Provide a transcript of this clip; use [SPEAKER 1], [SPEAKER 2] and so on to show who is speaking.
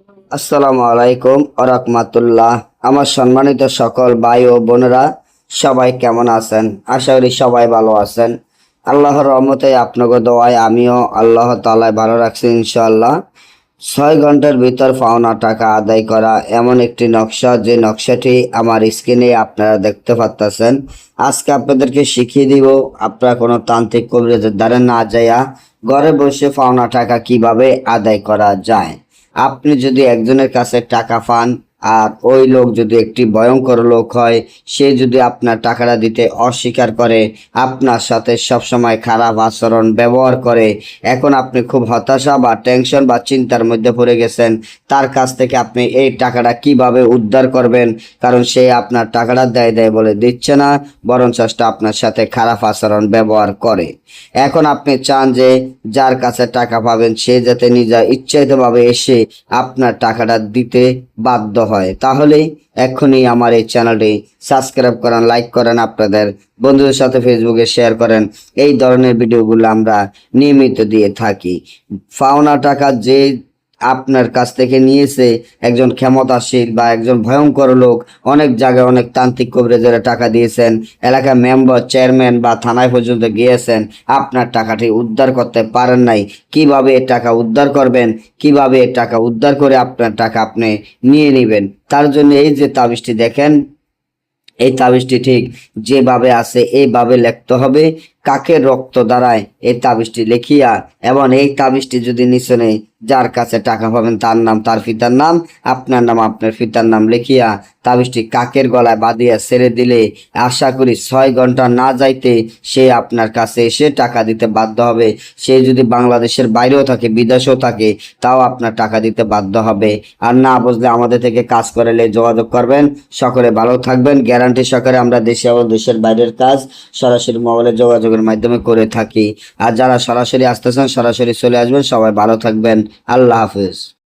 [SPEAKER 1] আসসালামু আলাইকুম আরাহমাতুল্লাহ। আমার সম্মানিত সকল ভাই ও বোনেরা, সবাই কেমন আছেন? আশা করি সবাই ভালো আছেন। আল্লাহর রহমতে আপনাকে দোয়ায় আমিও আল্লাহ তাআলা ভালো রাখছি ইনশাআল্লাহ। 6 ঘন্টার ভিতর পাওনা টাকা আদায় করা এমন একটি নকশা, যে নকশাটি আমার স্ক্রিনে আপনারা দেখতে পাচ্ছেন। আজকে আপনাদেরকে শিখিয়ে দিব আপনারা কোনো তান্ত্রিক কবিরাজের দ্বারা না যাইয়া ঘরে বসে পাওনা টাকা কিভাবে আদায় করা যায়। আপনি যদি একজনের কাছে টাকা পান আর ওই লোক যদি একটি ভয়ঙ্কর লোক হয়, সে যদি আপনার টাকাটা দিতে অস্বীকার করে, আপনার সাথে সবসময় খারাপ আচরণ ব্যবহার করে, এখন আপনি খুব হতাশা বা টেনশন বা চিন্তার মধ্যে পড়ে গেছেন, তার কাছ থেকে আপনি এই টাকাটা কিভাবে উদ্ধার করবেন? কারণ সে আপনার টাকাটা দেয় দেয় বলে দিচ্ছে না, বরং চেষ্টা আপনার সাথে খারাপ আচরণ ব্যবহার করে। এখন আপনি চান যে যার কাছে টাকা পাবেন সে যাতে নিজের ইচ্ছাকৃতভাবে এসে আপনার টাকাটা দিতে বাধ্য হয়। তাহলে এখনই আমার এই চ্যানেলটি সাবস্ক্রাইব করেন, লাইক করেন, আপনাদের বন্ধুদের সাথে ফেসবুকে শেয়ার করেন। এই ধরনের ভিডিওগুলো আমরা নিয়মিত দিয়ে থাকি। পাওনা টাকা যে আপনার কাছ থেকে নিয়েছে একজন ক্ষমতাশীল বা একজন ভয়ঙ্কর লোক, অনেক জায়গায় অনেক তান্ত্রিক কবিরাজেরা টাকা দিয়েছেন, এলাকার মেম্বার চেয়ারম্যান বা থানায় পর্যন্ত গিয়েছেন, আপনার টাকাটি উদ্ধার করতে পারেন নাই। কিভাবে এ টাকা উদ্ধার করবেন, কিভাবে এ টাকা উদ্ধার করে আপনার টাকা আপনি নিয়ে নেবেন, তার জন্য এই যে তাবিজটি দেখেন, এই তাবিজটি ঠিক যেভাবে আছে এইভাবে লিখতে হবে। কাকের রক্ত দ্বারায় এই তাবিজটি লিখিয়া, এবং এই তাবিজটি যদি নিচনে যার কাছে টাকা পাবেন তার নাম, তার পিতার নাম, আপনার নাম, আপনার পিতার নাম লিখিয়া তাবিজটি কাকের গলায় বাঁধিয়া ছেড়ে দিলে আশা করি 6 ঘন্টা না যাইতে সে আপনার কাছে এসে টাকা দিতে বাধ্য হবে। সে যদি বাংলাদেশের বাইরেও থাকে, বিদেশেও থাকে, তাও আপনার টাকা দিতে বাধ্য হবে। আর না বুঝলে আমাদের থেকে কাজ করালে যোগাযোগ করবেন। সকলে ভালো থাকবেন। গ্যারান্টি সহকারে আমরা দেশে এবং দেশের বাইরের কাজ সরাসরি মোবাইলে যোগাযোগের মাধ্যমে করে থাকি। আর যারা সরাসরি আসতেছেন সরাসরি চলে আসবেন। সবাই ভালো থাকবেন। আল্লাহ হাফেজ।